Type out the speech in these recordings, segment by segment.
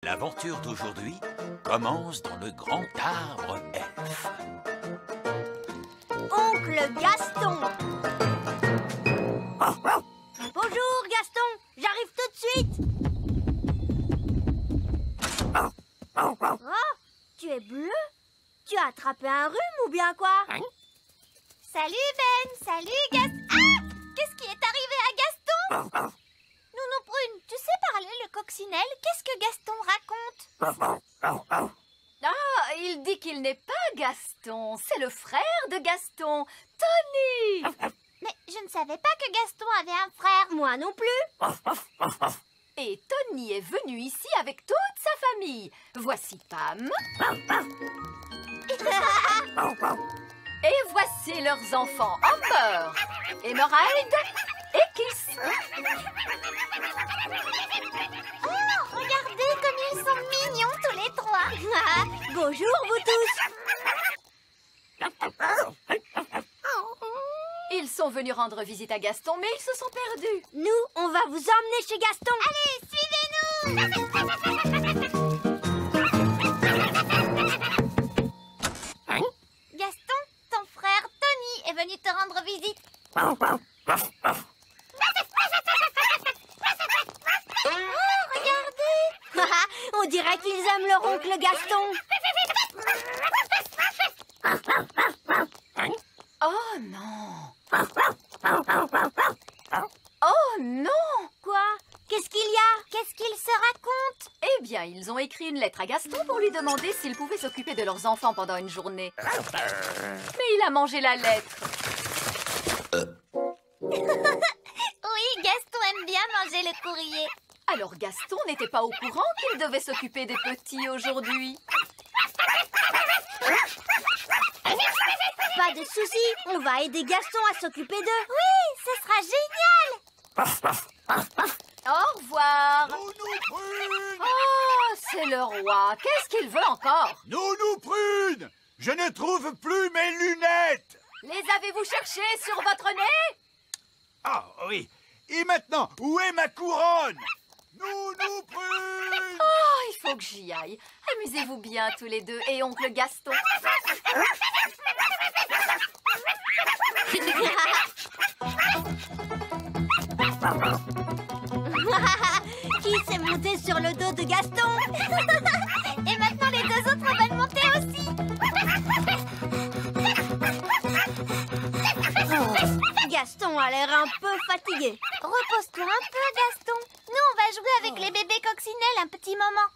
L'aventure d'aujourd'hui commence dans le grand arbre elfe. Oncle Gaston. Bonjour Gaston, j'arrive tout de suite. Oh, tu es bleu? Tu as attrapé un rhume ou bien quoi? Salut Ben, salut Gaston. Ah! Qu'est-ce qui est arrivé à Gaston? Nounou Prune, tu sais parler le coccinelle? Qu'est-ce que Gaston raconte? Ah, il dit qu'il n'est pas Gaston, c'est le frère de Gaston, Tony. Mais je ne savais pas que Gaston avait un frère. Moi non plus. Et Tony est venu ici avec toute sa famille. Voici Pam. Et voici leurs enfants, Amber, Emerald et Kiss. Oh, regardez comme ils sont mignons tous les trois. Bonjour vous tous. Ils sont venus rendre visite à Gaston, mais ils se sont perdus. Nous, on va vous emmener chez Gaston. Allez, suivez-nous. Gaston, ton frère Tony est venu te rendre visite. Oh, regardez. On dirait qu'ils aiment leur oncle Gaston. Oh non! Oh non! Quoi? Qu'est-ce qu'il y a? Qu'est-ce qu'ils se racontent? Eh bien, ils ont écrit une lettre à Gaston pour lui demander s'il pouvait s'occuper de leurs enfants pendant une journée. Mais il a mangé la lettre. Oui, Gaston aime bien manger le courrier. Alors Gaston n'était pas au courant qu'il devait s'occuper des petits aujourd'hui. Pas de soucis, on va aider Gaston à s'occuper d'eux. Oui, ce sera génial. Au revoir. Nounou Prune! Oh, c'est le roi. Qu'est-ce qu'il veut encore? Nounou Prune! Je ne trouve plus mes lunettes! Les avez-vous cherchées sur votre nez? Ah oui. Et maintenant, où est ma couronne? Nounou Prune! Oh, il faut que j'y aille. Amusez-vous bien tous les deux et oncle Gaston. Qui s'est monté sur le dos de Gaston? Et maintenant les deux autres veulent monter aussi. Gaston a l'air un peu fatigué. Repose-toi un peu, Gaston. Nous, on va jouer avec les bébés coccinelles un petit moment.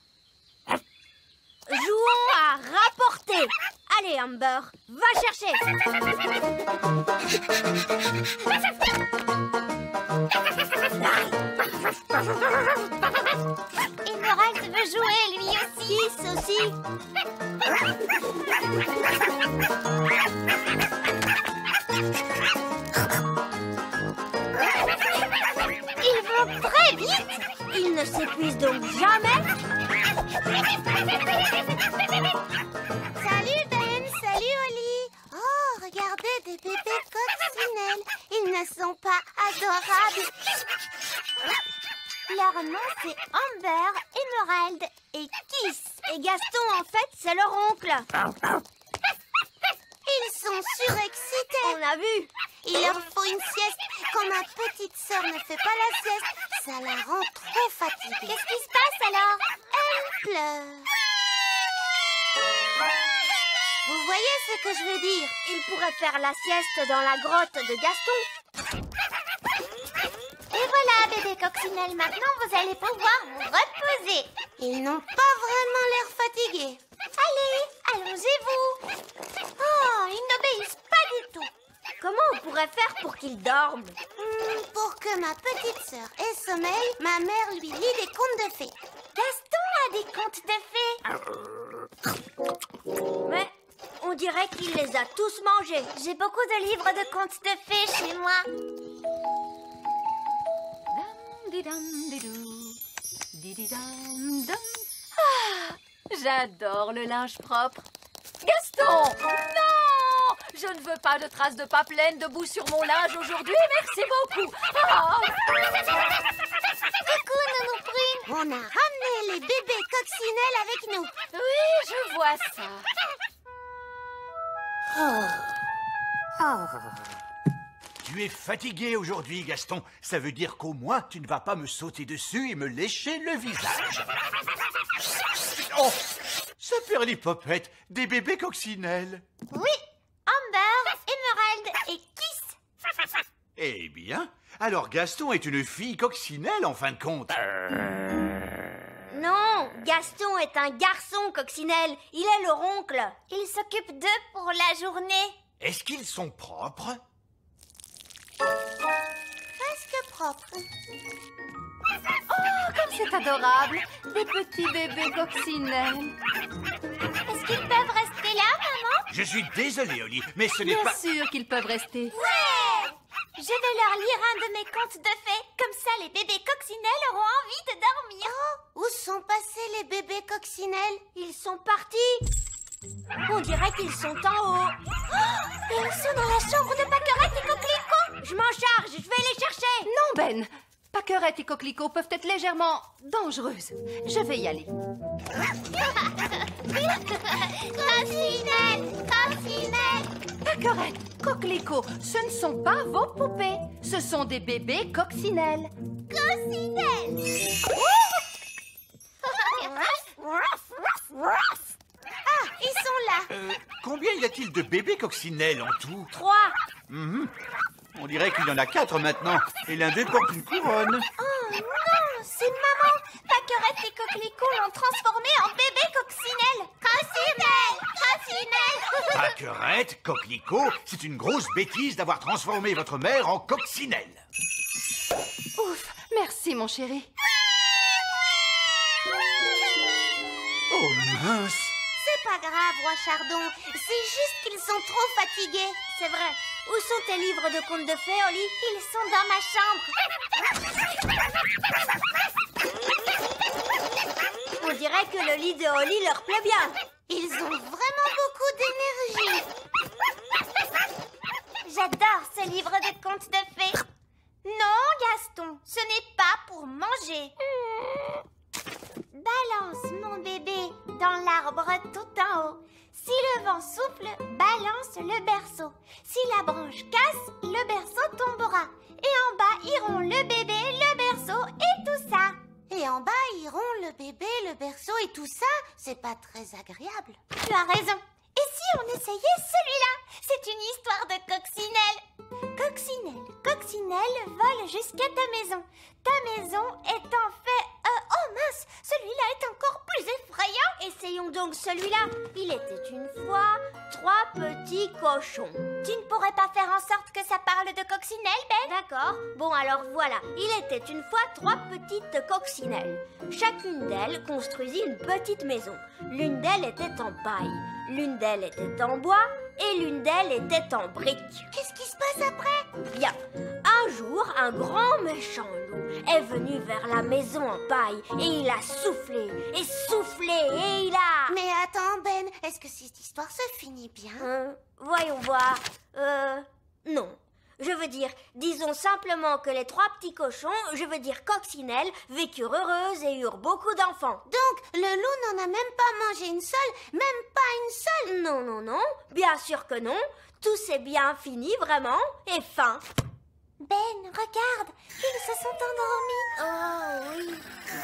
Jouons à rapporter. Allez, Amber, va chercher. Emerald veut jouer, lui aussi. Kiss aussi. Ils vont très vite. Il ne s'épuise donc jamais. Salut Ben, salut Oli. Oh, regardez des bébés coccinelles. Ils ne sont pas adorables. Leur nom c'est Amber, Emerald et Kiss. Et Gaston, en fait, c'est leur oncle. Ils sont surexcités. On a vu. Il leur faut une sieste. Quand ma petite sœur ne fait pas la sieste, ça la rend trop fatiguée. Qu'est-ce qui se passe alors? Elle pleure. Vous voyez ce que je veux dire? Il pourrait faire la sieste dans la grotte de Gaston. Et voilà, bébé coccinelle, maintenant vous allez pouvoir vous reposer. Ils n'ont pas vraiment l'air fatigués. Allez, allongez-vous. Oh, ils n'obéissent pas du tout. Comment on pourrait faire pour qu'ils dorment? Pour que ma petite sœur ait sommeil, ma mère lui lit des contes de fées. Gaston a des contes de fées. Mais on dirait qu'il les a tous mangés. J'ai beaucoup de livres de contes de fées chez moi. Ah, j'adore le linge propre. Gaston! Non! Je ne veux pas de traces de pas pleines debout sur mon linge aujourd'hui. Merci beaucoup. Ah. Coucou, Nounou Prune. On a ramené les bébés coccinelles avec nous. Oui, je vois ça. Tu es fatigué aujourd'hui, Gaston. Ça veut dire qu'au moins, tu ne vas pas me sauter dessus et me lécher le visage. Oh, ça perlipopette, des bébés coccinelles. Oui, Amber, Emerald et Kiss. Eh bien, alors Gaston est une fille coccinelle en fin de compte. Non, Gaston est un garçon coccinelle. Il est leur oncle. Il s'occupe d'eux pour la journée. Est-ce qu'ils sont propres? Presque propre. Oh, comme c'est adorable. Des petits bébés coccinelles. Est-ce qu'ils peuvent rester là, maman? Je suis désolé, Oli, mais ce n'est Bien pas... sûr qu'ils peuvent rester. Ouais! Je vais leur lire un de mes contes de fées. Comme ça, les bébés coccinelles auront envie de dormir. Oh, où sont passés les bébés coccinelles? Ils sont partis. On dirait qu'ils sont en haut. Et ils sont dans la chambre de Pâquerette et Coquelicot. Je m'en charge, je vais les chercher. Non, Ben. Pâquerette et Coquelicot peuvent être légèrement dangereuses. Je vais y aller. Coccinelle, Coccinelle. Pâquerette, Coquelicot, ce ne sont pas vos poupées. Ce sont des bébés coccinelles. Coccinelle. Ah, ils sont là. Combien y a-t-il de bébés coccinelles en tout? 3. On dirait qu'il y en a 4 maintenant, et l'un d'eux porte une couronne. Oh non, c'est maman. Pâquerette et Coquelicot l'ont transformé en bébé coccinelle. Coccinelle, Coccinelle. Pâquerette, Coquelicot, c'est une grosse bêtise d'avoir transformé votre mère en coccinelle. Ouf, merci mon chéri. Oh mince! C'est pas grave, Roi Chardon. C'est juste qu'ils sont trop fatigués. C'est vrai. Où sont tes livres de contes de fées, Oli? Ils sont dans ma chambre. On dirait que le lit de Oli leur plaît bien. Ils ont vraiment beaucoup d'énergie. J'adore ce livre de contes de fées. Non, Gaston, ce n'est pas pour manger. Balance, mon bébé, dans l'arbre tout en haut. Si le vent souffle, balance le berceau. Si la branche casse, le berceau tombera. Et en bas iront le bébé, le berceau et tout ça. Et en bas iront le bébé, le berceau et tout ça. C'est pas très agréable. Tu as raison. Et si on essayait celui-là? C'est une histoire de coccinelle. Coccinelle, coccinelle, vole jusqu'à ta maison. Ta maison est en fait... oh mince, celui-là est encore plus effrayant. Essayons donc celui-là. Il était une fois 3 petits cochons. Tu ne pourrais pas faire en sorte que ça parle de coccinelle, Ben? D'accord. Bon, alors voilà. Il était une fois 3 petites coccinelles. Chacune d'elles construisit une petite maison. L'une d'elles était en paille, l'une d'elles était en bois et l'une d'elles était en briques. Qu'est-ce qui se passe après? Bien. Un jour, un grand méchant loup est venu vers la maison en paille et il a soufflé et il a... Mais attends, Ben, est-ce que cette histoire se finit bien? Voyons voir. Non. Je veux dire, disons simplement que les 3 petits cochons, je veux dire coccinelles, vécurent heureuses et eurent beaucoup d'enfants. Donc, le loup n'en a même pas mangé une seule, même pas une seule? Non, non, non, bien sûr que non. Tout s'est bien fini, vraiment, et fin. Ben, regarde, ils se sont endormis. Oh oui,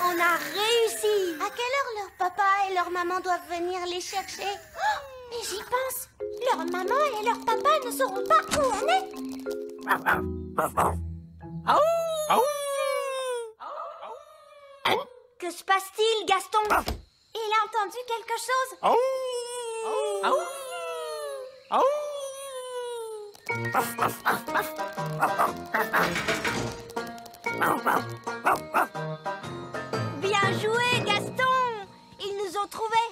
on a réussi. À quelle heure leur papa et leur maman doivent venir les chercher? Oh, mais j'y pense. Leur maman et leur papa ne sauront pas où on est. Que se passe-t-il, Gaston? Il a entendu quelque chose. Bien joué, Gaston. Ils nous ont trouvés.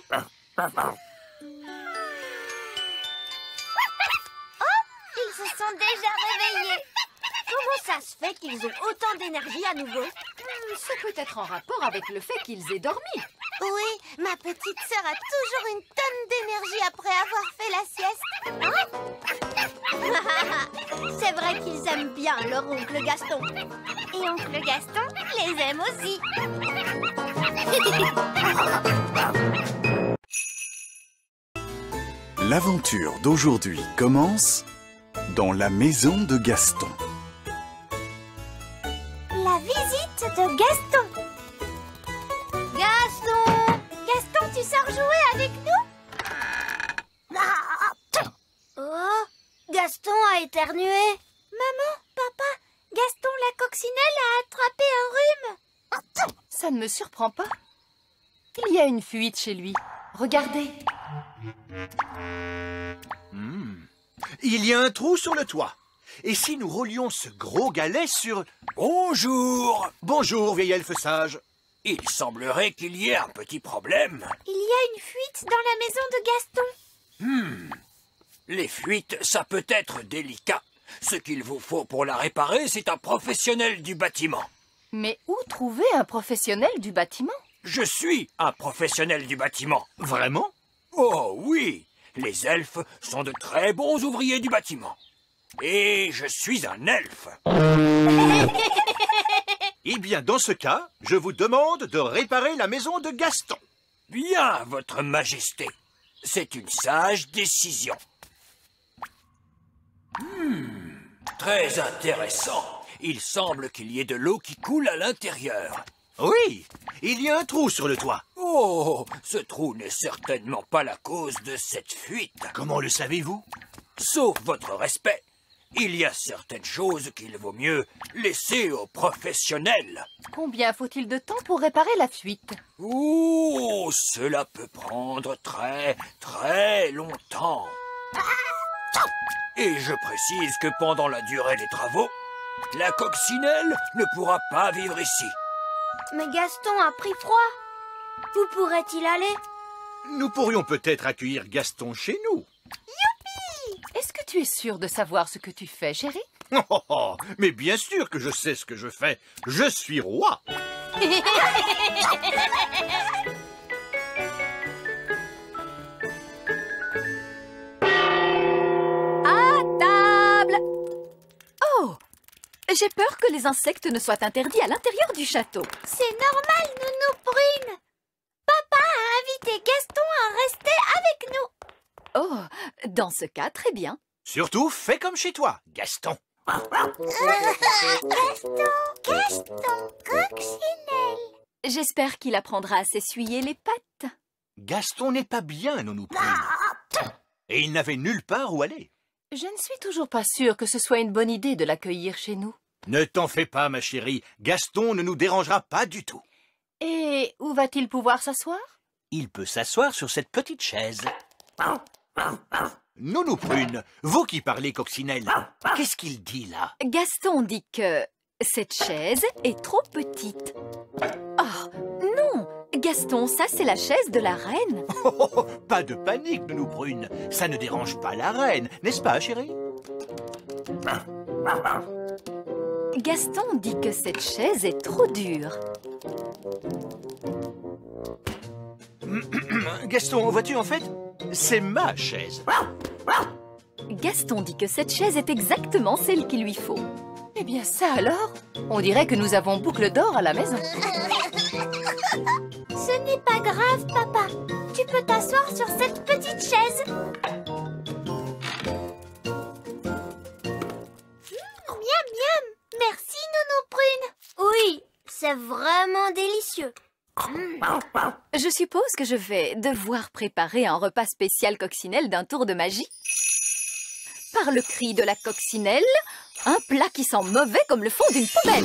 Ils se sont déjà réveillés. Comment ça se fait qu'ils ont autant d'énergie à nouveau? C'est peut-être en rapport avec le fait qu'ils aient dormi. Oui, ma petite sœur a toujours une tonne d'énergie après avoir fait la sieste. C'est vrai qu'ils aiment bien leur oncle Gaston. Et oncle Gaston les aime aussi. L'aventure d'aujourd'hui commence dans la maison de Gaston. La visite de Gaston. Gaston! Gaston, tu sors jouer avec nous? Oh, Gaston a éternué. Maman, papa, Gaston la coccinelle a attrapé un rhume. Ça ne me surprend pas. Il y a une fuite chez lui. Regardez. Il y a un trou sur le toit. Et si nous roulions ce gros galet sur... Bonjour. Bonjour, vieil elfe sage. Il semblerait qu'il y ait un petit problème. Il y a une fuite dans la maison de Gaston. Les fuites, ça peut être délicat. Ce qu'il vous faut pour la réparer, c'est un professionnel du bâtiment. Mais où trouver un professionnel du bâtiment? Je suis un professionnel du bâtiment. Vraiment? Oh oui, les elfes sont de très bons ouvriers du bâtiment. Et je suis un elfe. Eh bien, dans ce cas, je vous demande de réparer la maison de Gaston. Bien, votre majesté. C'est une sage décision. Très intéressant. Il semble qu'il y ait de l'eau qui coule à l'intérieur. Oui, il y a un trou sur le toit. Oh, ce trou n'est certainement pas la cause de cette fuite. Comment le savez-vous? Sauf votre respect, il y a certaines choses qu'il vaut mieux laisser aux professionnels. Combien faut-il de temps pour réparer la fuite? Oh, cela peut prendre très longtemps. Et je précise que pendant la durée des travaux, la coccinelle ne pourra pas vivre ici. Mais Gaston a pris froid. Où pourrait-il aller? Nous pourrions peut-être accueillir Gaston chez nous. Est-ce que tu es sûr de savoir ce que tu fais, chérie? Oh, mais bien sûr que je sais ce que je fais. Je suis roi. À table! Oh! J'ai peur que les insectes ne soient interdits à l'intérieur du château. C'est normal, Nounou Prune. Papa a invité Gaston à rester avec nous. Oh, dans ce cas, très bien. Surtout, fais comme chez toi, Gaston. Gaston, coccinelle. J'espère qu'il apprendra à s'essuyer les pattes. Gaston n'est pas bien, Nounou Prune. Et il n'avait nulle part où aller. Je ne suis toujours pas sûre que ce soit une bonne idée de l'accueillir chez nous. Ne t'en fais pas, ma chérie. Gaston ne nous dérangera pas du tout. Et où va-t-il pouvoir s'asseoir? Il peut s'asseoir sur cette petite chaise. Nounou Prune, vous qui parlez coccinelle, qu'est-ce qu'il dit là? Gaston dit que cette chaise est trop petite. Oh, non! Gaston, ça c'est la chaise de la reine. Oh, pas de panique, Nounou Prune. Ça ne dérange pas la reine, n'est-ce pas, chérie? Gaston dit que cette chaise est trop dure. Gaston, vois-tu, en fait, c'est ma chaise. Gaston dit que cette chaise est exactement celle qu'il lui faut. Eh bien ça alors? On dirait que nous avons boucle d'or à la maison. Ce n'est pas grave, papa. Tu peux t'asseoir sur cette petite chaise. Miam, miam. Merci, Nounou Prune. Oui, c'est vraiment délicieux. Je suppose que je vais devoir préparer un repas spécial coccinelle d'un tour de magie. Par le cri de la coccinelle, un plat qui sent mauvais comme le fond d'une poubelle.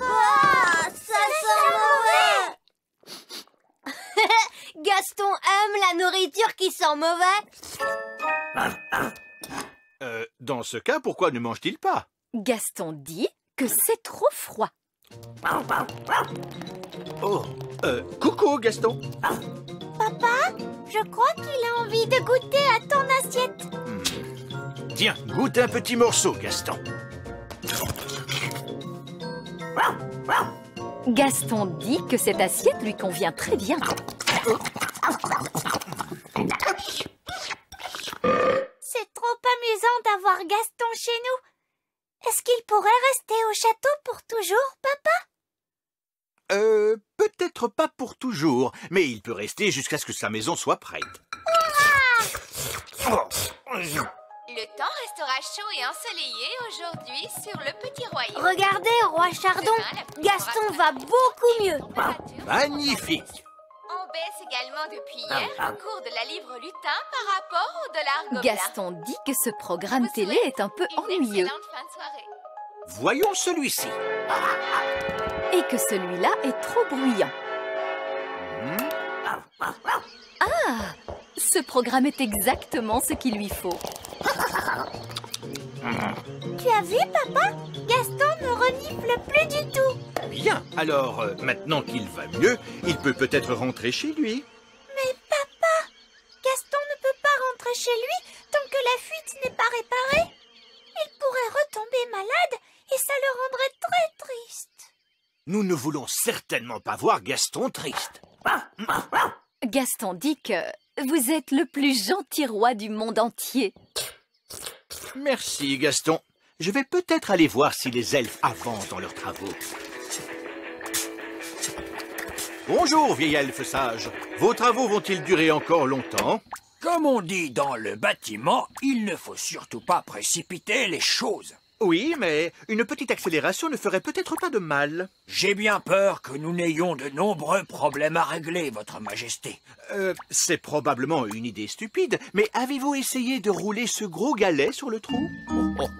Ah, ça sent mauvais. Gaston aime la nourriture qui sent mauvais. Dans ce cas, pourquoi ne mange-t-il pas? Gaston dit que c'est trop froid. Oh, coucou, Gaston. Papa, je crois qu'il a envie de goûter à ton assiette. Tiens, goûte un petit morceau, Gaston. Gaston dit que cette assiette lui convient très bien. C'est trop amusant d'avoir Gaston chez nous. Est-ce qu'il pourrait rester au château pour toujours, papa? Peut-être pas pour toujours, mais il peut rester jusqu'à ce que sa maison soit prête. Le temps restera chaud et ensoleillé aujourd'hui sur le petit royaume. Regardez, roi Chardon, Gaston va beaucoup mieux. Magnifique! On baisse également depuis hier le cours de la livre lutin par rapport au dollar gobelin. Gaston dit que ce programme télé est un peu ennuyeux Excellente fin de soirée. Voyons celui-ci. et que celui-là est trop bruyant. Ah! Ce programme est exactement ce qu'il lui faut. Tu as vu, papa? Gaston ne renifle plus du tout. Bien, alors maintenant qu'il va mieux, il peut peut-être rentrer chez lui. Mais papa, Gaston ne peut pas rentrer chez lui tant que la fuite n'est pas réparée. Il pourrait retomber malade et ça le rendrait très triste. Nous ne voulons certainement pas voir Gaston triste. Gaston dit que vous êtes le plus gentil roi du monde entier. Merci, Gaston. Je vais peut-être aller voir si les elfes avancent dans leurs travaux. Bonjour, vieil elfe sage. Vos travaux vont-ils durer encore longtemps? Comme on dit dans le bâtiment, il ne faut surtout pas précipiter les choses. Oui, mais une petite accélération ne ferait peut-être pas de mal. J'ai bien peur que nous n'ayons de nombreux problèmes à régler, votre majesté. C'est probablement une idée stupide, mais avez-vous essayé de rouler ce gros galet sur le trou?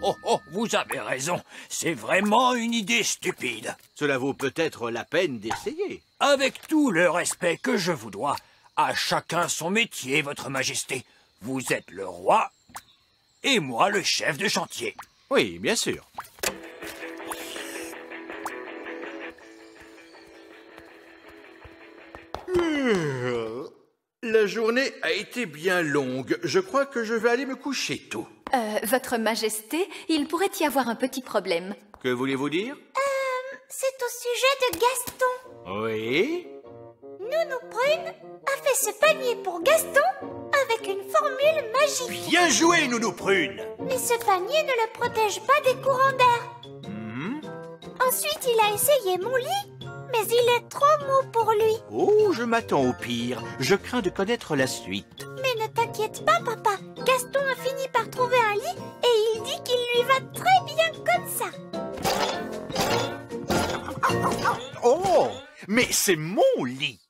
Oh, vous avez raison. C'est vraiment une idée stupide. Cela vaut peut-être la peine d'essayer. Avec tout le respect que je vous dois, à chacun son métier, votre majesté. Vous êtes le roi et moi le chef de chantier. Oui, bien sûr. La journée a été bien longue. Je crois que je vais aller me coucher tôt. Votre Majesté, il pourrait y avoir un petit problème. Que voulez-vous dire? C'est au sujet de Gaston. Oui? Nounou Prune a fait ce panier pour Gaston avec une formule magique. Bien joué, Nounou Prune! Mais ce panier ne le protège pas des courants d'air. Ensuite, il a essayé mon lit, mais il est trop mou pour lui. Oh, je m'attends au pire. Je crains de connaître la suite. Mais ne t'inquiète pas, papa. Gaston a fini par trouver un lit et il dit qu'il lui va très bien comme ça. Oh! Mais c'est mon lit!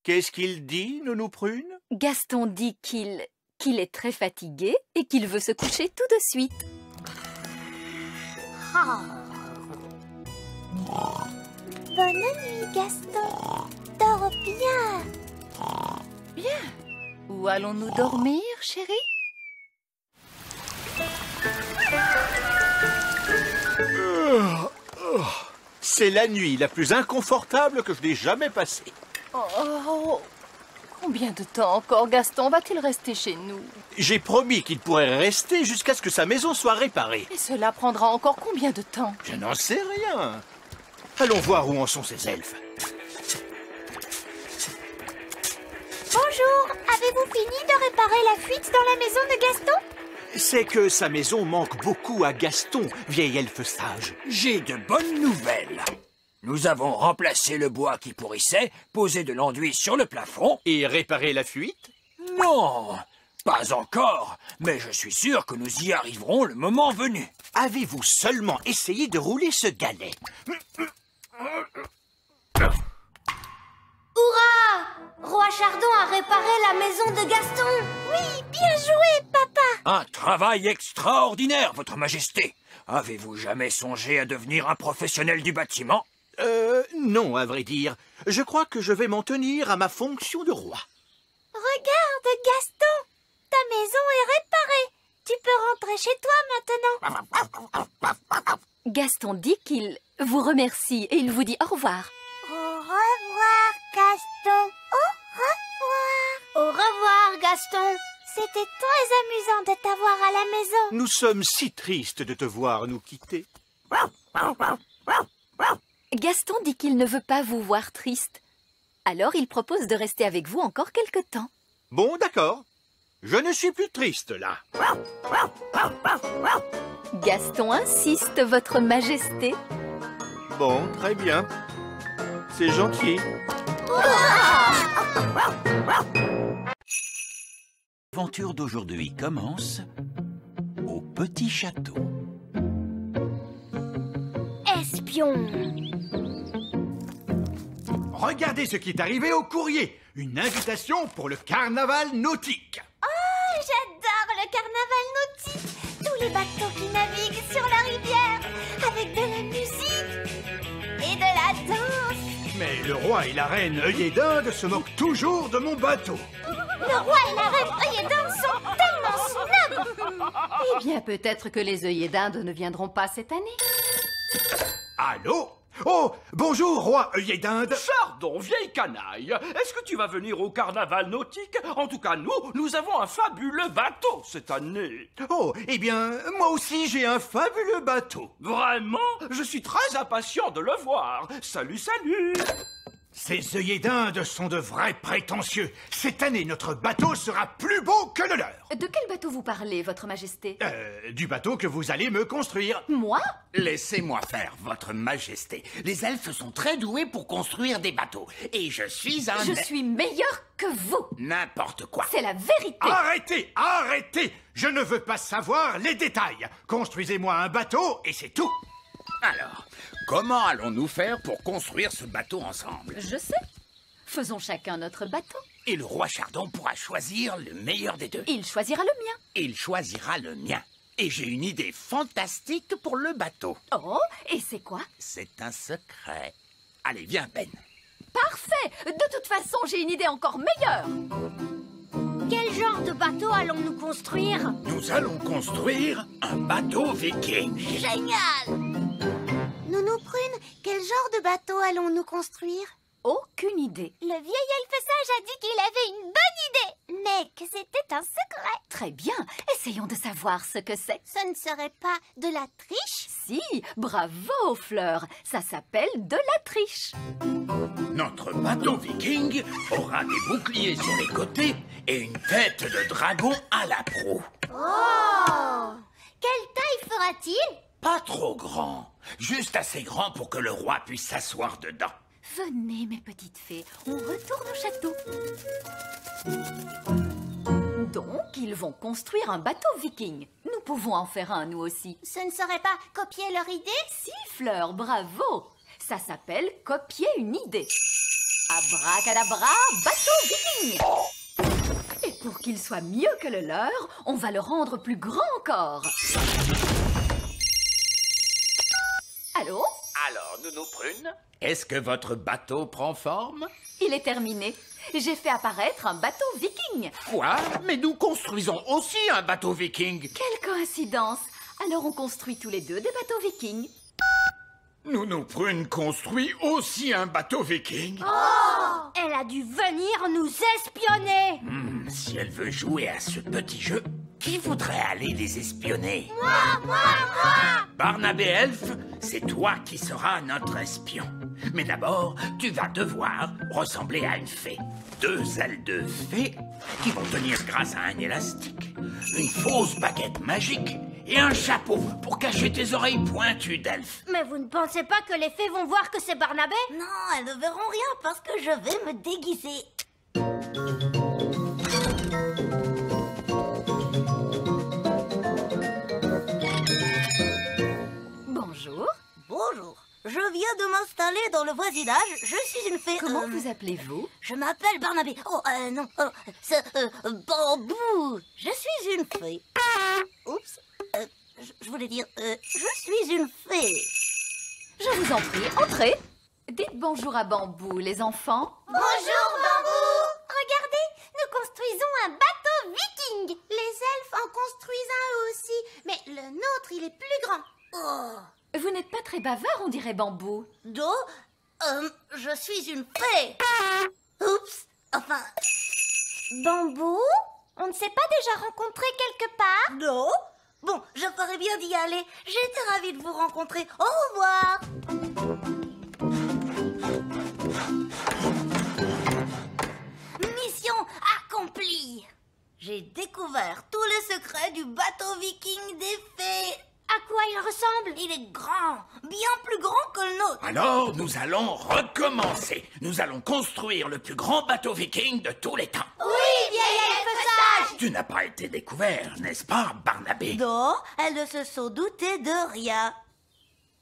Qu'est-ce qu'il dit, Nounou Prune? Gaston dit qu'il est très fatigué et qu'il veut se coucher tout de suite. Bonne nuit, Gaston. Dors bien. Où allons-nous dormir, chérie? C'est la nuit la plus inconfortable que je n'ai jamais passée. Oh, combien de temps encore Gaston va-t-il rester chez nous? J'ai promis qu'il pourrait rester jusqu'à ce que sa maison soit réparée. Et cela prendra encore combien de temps? Je n'en sais rien. Allons voir où en sont ces elfes. Bonjour. Avez-vous fini de réparer la fuite dans la maison de Gaston? C'est que sa maison manque beaucoup à Gaston, vieil elfe sage. J'ai de bonnes nouvelles. Nous avons remplacé le bois qui pourrissait, posé de l'enduit sur le plafond. Et réparer la fuite? Non, pas encore, mais je suis sûr que nous y arriverons le moment venu. Avez-vous seulement essayé de rouler ce galet? Hurrah! Roi Chardon a réparé la maison de Gaston. Oui, bien joué, papa. Un travail extraordinaire, votre majesté. Avez-vous jamais songé à devenir un professionnel du bâtiment? Non, à vrai dire. Je crois que je vais m'en tenir à ma fonction de roi. Regarde, Gaston. Ta maison est réparée. Tu peux rentrer chez toi maintenant. Gaston dit qu'il vous remercie et il vous dit au revoir. Au revoir, Gaston. Au revoir. Au revoir, Gaston. C'était très amusant de t'avoir à la maison. Nous sommes si tristes de te voir nous quitter. Gaston dit qu'il ne veut pas vous voir triste. Alors il propose de rester avec vous encore quelque temps. Bon, d'accord. Je ne suis plus triste, là. Gaston insiste, votre Majesté. Bon, très bien. C'est gentil. L'aventure d'aujourd'hui commence au petit château. Espion. Regardez ce qui est arrivé au courrier. Une invitation pour le carnaval nautique. Oh, j'adore le carnaval nautique. Tous les bateaux qui naviguent sur la rivière avec de la musique et de la danse. Mais le roi et la reine œillet d'Inde se moquent toujours de mon bateau. Le roi et la reine œillet d'Inde sont tellement snobs. Eh bien, peut-être que les œillets d'Inde ne viendront pas cette année. Allô? Oh, bonjour, roi œillet d'Inde. Chardon, vieille canaille, est-ce que tu vas venir au carnaval nautique? En tout cas, nous avons un fabuleux bateau cette année. Oh, eh bien, moi aussi j'ai un fabuleux bateau. Vraiment? Je suis très impatient de le voir. Salut, salut! Ces œillets d'Inde sont de vrais prétentieux. Cette année, notre bateau sera plus beau que le leur. De quel bateau vous parlez, votre majesté? Du bateau que vous allez me construire. Moi? Laissez-moi faire, votre majesté. Les elfes sont très doués pour construire des bateaux. Et je suis un... Je suis meilleur que vous. N'importe quoi. C'est la vérité. Arrêtez, arrêtez! Je ne veux pas savoir les détails. Construisez-moi un bateau et c'est tout. Alors, comment allons-nous faire pour construire ce bateau ensemble? Je sais. Faisons chacun notre bateau. Et le roi Chardon pourra choisir le meilleur des deux. Il choisira le mien. Il choisira le mien. Et j'ai une idée fantastique pour le bateau. Oh, et c'est quoi? C'est un secret. Allez, viens, Ben. Parfait. De toute façon, j'ai une idée encore meilleure. Quel genre de bateau allons-nous construire? Nous allons construire un bateau viking. Génial! Nounou Prune, quel genre de bateau allons-nous construire? Aucune idée. Le vieil elfe sage a dit qu'il avait une bonne idée, mais que c'était un secret. Très bien. Essayons de savoir ce que c'est. Ce ne serait pas de la triche? Si, bravo, Fleur. Ça s'appelle de la triche. Notre bateau viking aura des boucliers sur les côtés et une tête de dragon à la proue. Oh! Quelle taille fera-t-il? Pas trop grand, juste assez grand pour que le roi puisse s'asseoir dedans. Venez, mes petites fées, on retourne au château. Donc, ils vont construire un bateau viking. Nous pouvons en faire un, nous aussi. Ce ne serait pas copier leur idée? Si, Fleur, bravo. Ça s'appelle copier une idée. Abracadabra, bateau viking. Et pour qu'il soit mieux que le leur, on va le rendre plus grand encore. Allô? Alors, Nounou Prune, est-ce que votre bateau prend forme? Il est terminé. J'ai fait apparaître un bateau viking. Quoi? Mais nous construisons aussi un bateau viking. Quelle coïncidence. Alors on construit tous les deux des bateaux vikings. Nounou Prune construit aussi un bateau viking. Oh! Elle a dû venir nous espionner. Si elle veut jouer à ce petit jeu, qui voudrait aller les espionner? Moi! Barnabé Elfe, c'est toi qui seras notre espion. Mais d'abord, tu vas devoir ressembler à une fée. 2 ailes de fée qui vont tenir grâce à un élastique, une fausse baguette magique et un chapeau pour cacher tes oreilles pointues d'elfe. Mais vous ne pensez pas que les fées vont voir que c'est Barnabé? Non, elles ne verront rien parce que je vais me déguiser. Bonjour. Bonjour, je viens de m'installer dans le voisinage. Je suis une fée. Comment vous appelez-vous? Je m'appelle Barnabé. Oh, non, c'est Bambou. Je suis une fée. Oups, je voulais dire, je suis une fée. Je vous en prie, entrez. Dites bonjour à Bambou, les enfants. Bonjour, Bambou. Regardez, nous construisons un bateau viking. Les elfes en construisent un aussi, mais le nôtre, il est plus grand. Oh. Vous n'êtes pas très bavard, on dirait Bambou. Je suis une fée. Oups, enfin... Bambou? On ne s'est pas déjà rencontrés quelque part? Non. Bon, je ferais bien d'y aller. J'étais ravie de vous rencontrer. Au revoir. Mission accomplie. J'ai découvert tous les secrets du bateau viking des fées. À quoi il ressemble? Il est grand, bien plus grand que le nôtre. Alors, nous allons recommencer. Nous allons construire le plus grand bateau viking de tous les temps. Oui, vieille elfe sage! Tu n'as pas été découvert, n'est-ce pas, Barnabé? Non, elles ne se sont doutées de rien.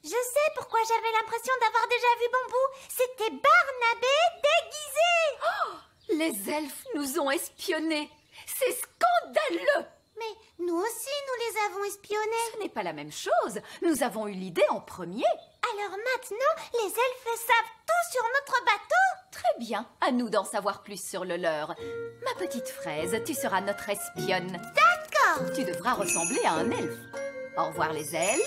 Je sais pourquoi j'avais l'impression d'avoir déjà vu Bambou. C'était Barnabé déguisé. Oh, les elfes nous ont espionnés. C'est scandaleux. Mais nous aussi, nous les avons espionnés. Ce n'est pas la même chose. Nous avons eu l'idée en premier. Alors maintenant, les elfes savent tout sur notre bateau. Très bien, à nous d'en savoir plus sur le leur. Ma petite fraise, tu seras notre espionne. D'accord. Tu devras ressembler à un elfe. Au revoir les ailes.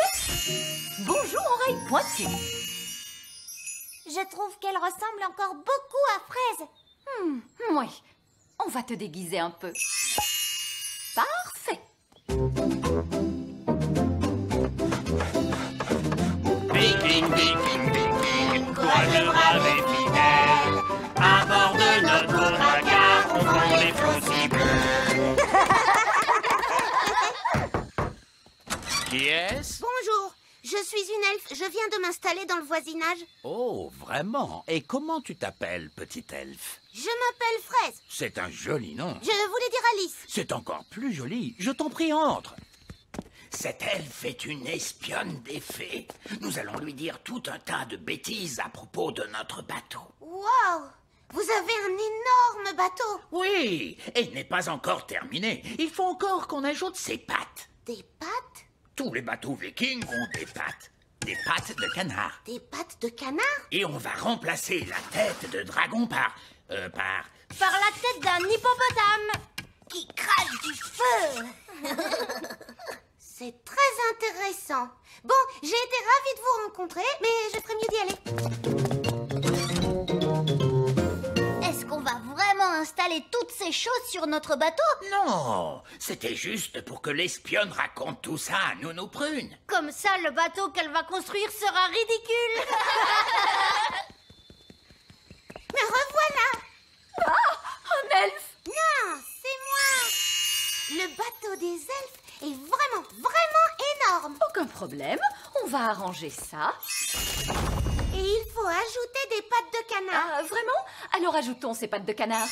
Bonjour oreilles pointues. Je trouve qu'elle ressemble encore beaucoup à Fraise. Oui, on va te déguiser un peu. Parfait. Viking, viking, viking, courageux, brave et fidèle. À bord de notre beau dragard, on prend les flots si bleus. Qui est-ce? Bonjour, je suis une elfe. Je viens de m'installer dans le voisinage. Oh, vraiment? Et comment tu t'appelles, petite elfe? Je m'appelle Fraise. C'est un joli nom. Je voulais dire Alice. C'est encore plus joli. Je t'en prie, entre. Cette elfe est une espionne des fées. Nous allons lui dire tout un tas de bêtises à propos de notre bateau. Wow! Vous avez un énorme bateau. Oui, et il n'est pas encore terminé. Il faut encore qu'on ajoute ses pattes. Des pattes? Tous les bateaux vikings ont des pattes. Des pattes de canard. Des pattes de canard? Et on va remplacer la tête de dragon par Par la tête d'un hippopotame qui crache du feu. C'est très intéressant. Bon, j'ai été ravie de vous rencontrer, mais je ferais mieux d'y aller. Est-ce qu'on va vraiment installer toutes ces choses sur notre bateau? Non, c'était juste pour que l'espionne raconte tout ça à Nounou Prune. Comme ça, le bateau qu'elle va construire sera ridicule. Me revoilà. Un elfe. Non, c'est moi. Le bateau des elfes est vraiment, vraiment énorme. Aucun problème, on va arranger ça. Et il faut ajouter des pattes de canard. Ah, vraiment? Alors ajoutons ces pattes de canard.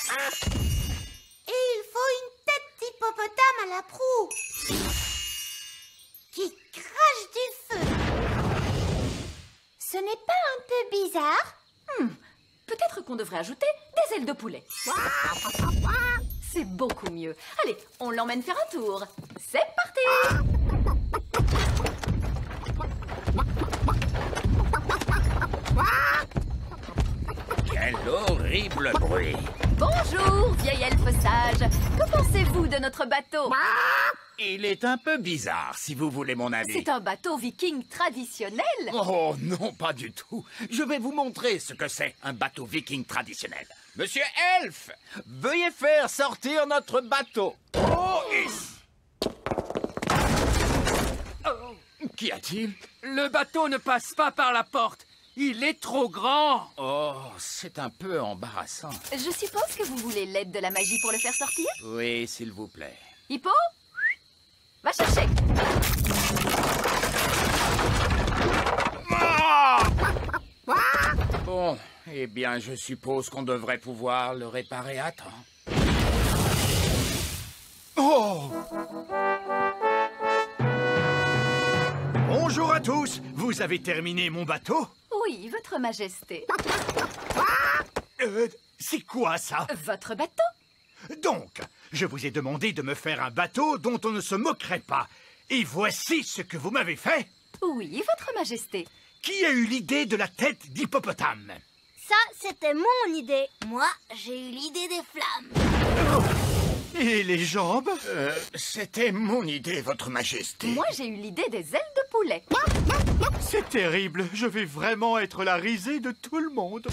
Et il faut une tête d'hippopotame à la proue qui crache du feu. Ce n'est pas un peu bizarre? Peut-être qu'on devrait ajouter des ailes de poulet. C'est beaucoup mieux. Allez, on l'emmène faire un tour. C'est parti! Quel horrible bruit. Bonjour, vieille elfe sage. Que pensez-vous de notre bateau? Il est un peu bizarre, si vous voulez mon avis. C'est un bateau viking traditionnel. Oh non, pas du tout. Je vais vous montrer ce que c'est un bateau viking traditionnel. Monsieur Elfe, veuillez faire sortir notre bateau. Oh, qu'y a-t-il? Le bateau ne passe pas par la porte. Il est trop grand. Oh, c'est un peu embarrassant. Je suppose que vous voulez l'aide de la magie pour le faire sortir? Oui, s'il vous plaît. Hippo? Va chercher. Bon, eh bien, je suppose qu'on devrait pouvoir le réparer à temps. Oh! Bonjour à tous! Vous avez terminé mon bateau? Oui, votre majesté. C'est quoi ça? Votre bateau? Donc, je vous ai demandé de me faire un bateau dont on ne se moquerait pas. Et voici ce que vous m'avez fait. Oui, votre majesté. Qui a eu l'idée de la tête d'hippopotame? Ça, c'était mon idée. Moi, j'ai eu l'idée des flammes. Et les jambes? C'était mon idée, votre majesté. Moi, j'ai eu l'idée des ailes de poulet. C'est terrible. Je vais vraiment être la risée de tout le monde.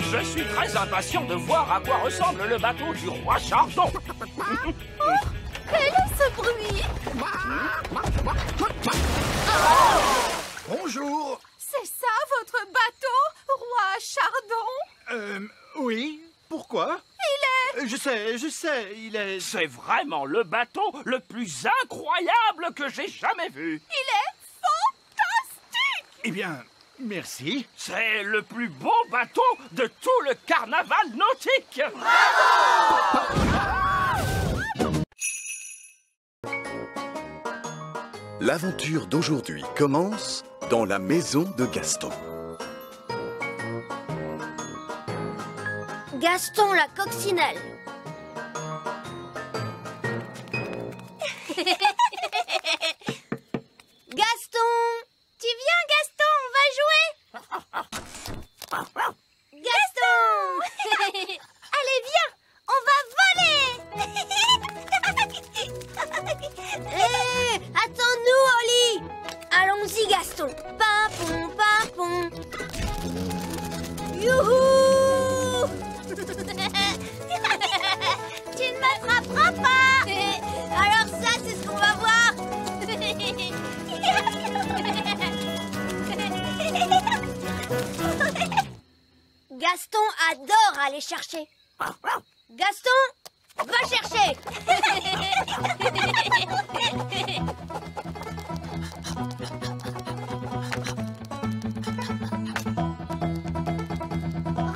Je suis très impatient de voir à quoi ressemble le bateau du roi Chardon. Quel est ce bruit? Bonjour. C'est ça, votre bateau, roi Chardon? Oui. Pourquoi? Je sais, il est... C'est vraiment le bateau le plus incroyable que j'ai jamais vu. Eh bien, merci. C'est le plus beau bateau de tout le carnaval nautique. L'aventure d'aujourd'hui commence dans la maison de Gaston. Gaston la coccinelle. Gaston, tu viens Gaston, on va jouer. Gaston. Allez viens, on va voler. Attends-nous Oli. Allons-y Gaston. Pimpon, pimpon. Youhou. Tu ne m'attraperas pas. Alors ça, c'est ce qu'on va voir. Gaston adore aller chercher. Gaston, va chercher.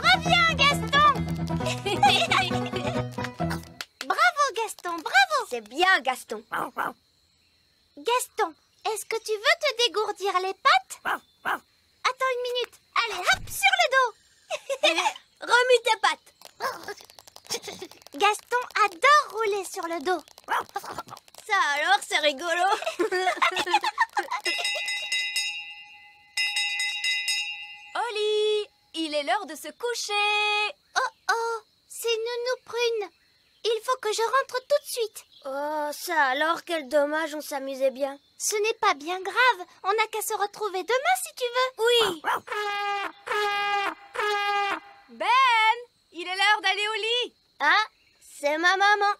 Reviens, Gaston. Bravo, Gaston, bravo. C'est bien, Gaston. Gaston, est-ce que tu veux te dégourdir les pattes? Attends une minute. Allez, hop, sur le dos. Remue tes pattes. Gaston adore rouler sur le dos. Ça alors, c'est rigolo. Oli, il est l'heure de se coucher. Oh, c'est Nounou Prune. Il faut que je rentre tout de suite. Oh, ça alors, quel dommage, on s'amusait bien. Ce n'est pas bien grave. On n'a qu'à se retrouver demain si tu veux. Oui. Ben, il est l'heure d'aller au lit. Ah, c'est ma maman.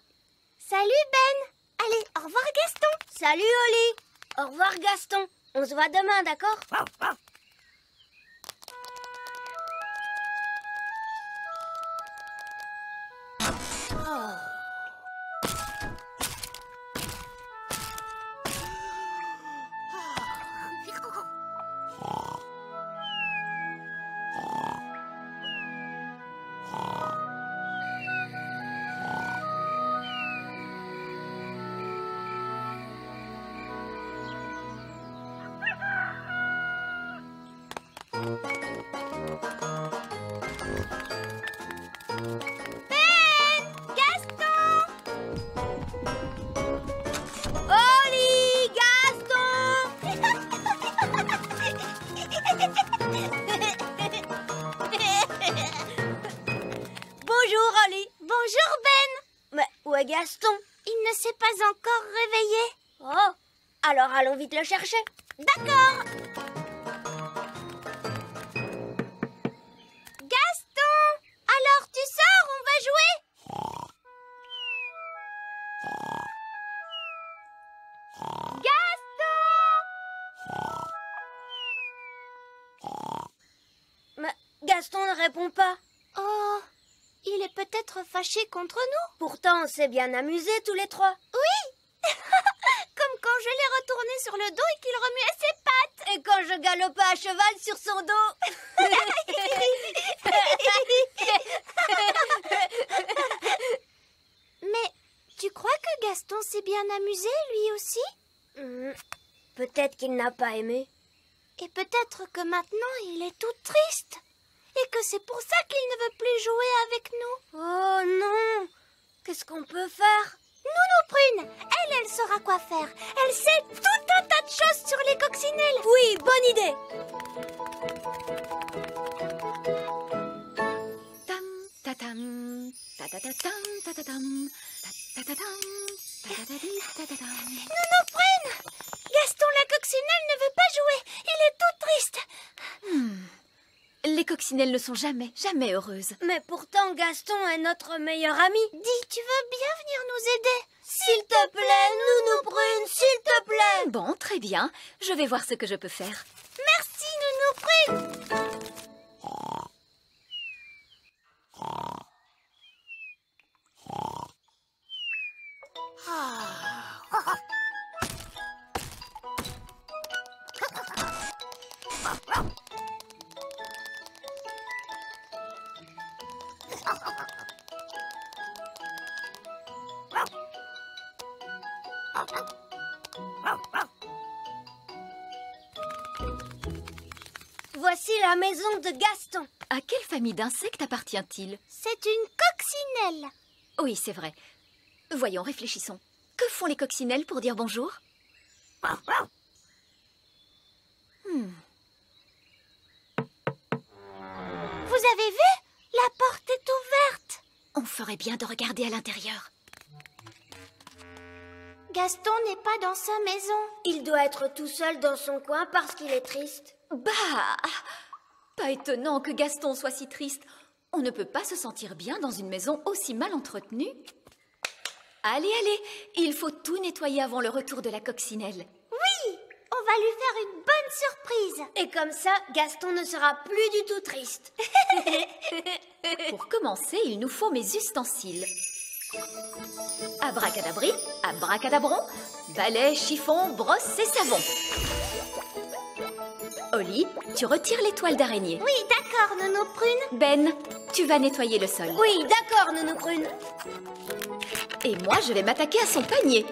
Salut Ben. Allez, au revoir Gaston. Salut Oli. Au revoir Gaston. On se voit demain, d'accord? Oli, Gaston. Bonjour Oli. Bonjour Ben. Mais où est Gaston? Il ne s'est pas encore réveillé. Oh, alors allons vite le chercher. D'accord. Gaston, alors tu sors, on va jouer. Mais Gaston ne répond pas. Oh, il est peut-être fâché contre nous. Pourtant, on s'est bien amusés tous les trois. Oui. Comme quand je l'ai retourné sur le dos et qu'il remuait ses pattes. Et quand je galopais à cheval sur son dos. Mais tu crois que Gaston s'est bien amusé, lui aussi? Peut-être qu'il n'a pas aimé. Et peut-être que maintenant il est tout triste. Et que c'est pour ça qu'il ne veut plus jouer avec nous. Oh non! Qu'est-ce qu'on peut faire? Nounou Prune, elle saura quoi faire. Elle sait tout un tas de choses sur les coccinelles. Oui, bonne idée. Tam, tatam, tatatatam, tatatam, tatatatam, tatatati, tatatam. Nounou Prune, Gaston la coccinelle ne veut pas jouer. Il est tout triste. Les coccinelles ne sont jamais heureuses. Mais pourtant, Gaston est notre meilleur ami. Dis, tu veux bien venir nous aider? S'il te plaît, Nounou Prune, s'il te plaît. Bon, très bien. Je vais voir ce que je peux faire. Merci, Nounou Prune. Voici la maison de Gaston. À quelle famille d'insectes appartient-il? C'est une coccinelle. Oui, c'est vrai. Voyons, réfléchissons. Que font les coccinelles pour dire bonjour? Vous avez vu? La porte est ouverte. On ferait bien de regarder à l'intérieur. Gaston n'est pas dans sa maison. Il doit être tout seul dans son coin parce qu'il est triste. Bah! Pas étonnant que Gaston soit si triste. On ne peut pas se sentir bien dans une maison aussi mal entretenue. Allez, allez, il faut tout nettoyer avant le retour de la coccinelle. Oui, on va lui faire une bonne surprise. Et comme ça, Gaston ne sera plus du tout triste. Pour commencer, il nous faut mes ustensiles. Abracadabri, abracadabron, balai, chiffon, brosse et savon. Oli, tu retires les toiles d'araignée. Oui, d'accord, Nounou Prune. Ben, tu vas nettoyer le sol. Oui, d'accord, Nounou Prune. Et moi, je vais m'attaquer à son panier.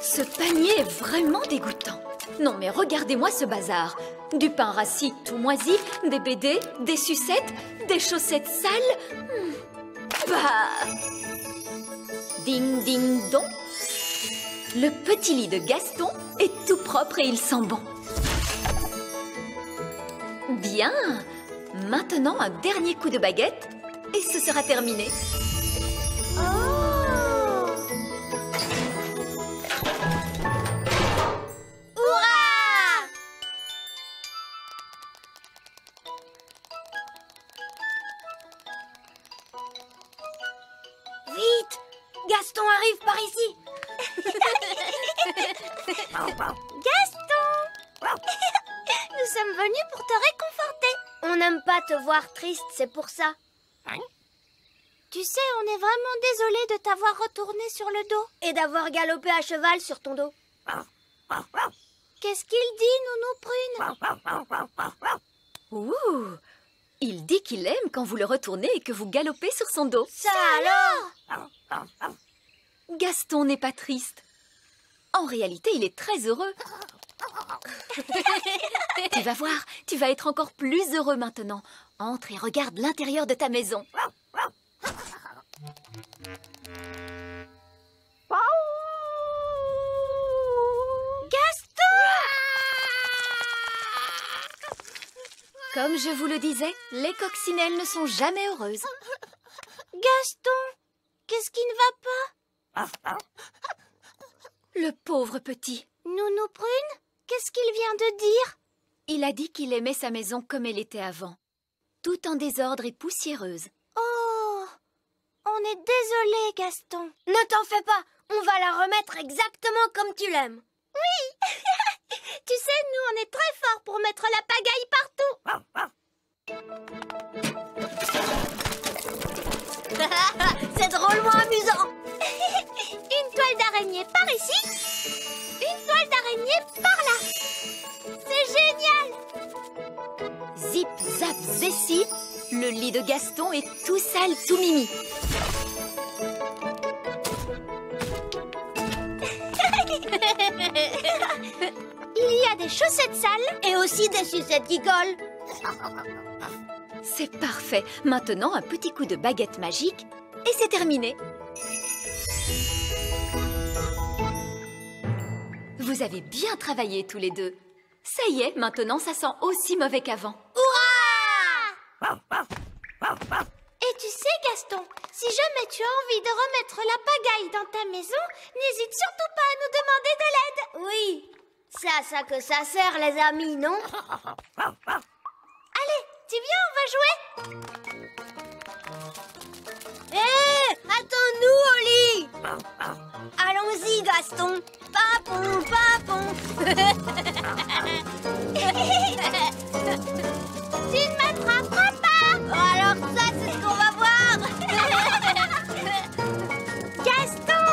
Ce panier est vraiment dégoûtant. Non mais regardez-moi ce bazar. Du pain rassis tout moisi, des BD, des sucettes, des chaussettes sales. Bah! Ding ding dong. Le petit lit de Gaston est tout propre et il sent bon. Bien. Maintenant un dernier coup de baguette et ce sera terminé. Vite! Gaston arrive par ici! Gaston! Nous sommes venus pour te réconforter. On n'aime pas te voir triste, c'est pour ça. Tu sais, on est vraiment désolé de t'avoir retourné sur le dos. Et d'avoir galopé à cheval sur ton dos. Qu'est-ce qu'il dit, Nounou Prune? Ouh! Il dit qu'il aime quand vous le retournez et que vous galopez sur son dos. Ça alors? Gaston n'est pas triste. En réalité, il est très heureux. Tu vas voir, tu vas être encore plus heureux maintenant. Entre et regarde l'intérieur de ta maison. Gaston! Comme je vous le disais, les coccinelles ne sont jamais heureuses. Gaston, qu'est-ce qui ne va pas? Le pauvre petit. Nounou Prune, qu'est-ce qu'il vient de dire? Il a dit qu'il aimait sa maison comme elle était avant. Tout en désordre et poussiéreuse. Oh, on est désolé, Gaston. Ne t'en fais pas, on va la remettre exactement comme tu l'aimes. Oui. Tu sais, nous, on est très forts pour mettre la pagaille partout. C'est drôlement amusant. Une toile d'araignée par ici, une toile d'araignée par là. C'est génial. Zip, zap, zessi, le lit de Gaston est tout sale, tout mimi. Il y a des chaussettes sales et aussi des sucettes qui collent. C'est parfait. Maintenant, un petit coup de baguette magique et c'est terminé. Vous avez bien travaillé tous les deux. Ça y est, maintenant ça sent aussi mauvais qu'avant. Hurrah! Et tu sais, Gaston, si jamais tu as envie de remettre la pagaille dans ta maison, n'hésite surtout pas à nous demander de l'aide. Oui, c'est à ça que ça sert, les amis, non? Allez, tu viens, on va jouer. Hé, attends-nous, Oli. Allons-y, Gaston. Papon, papon. Tu ne m'attraperas pas. Alors ça, c'est ce qu'on va voir. Gaston.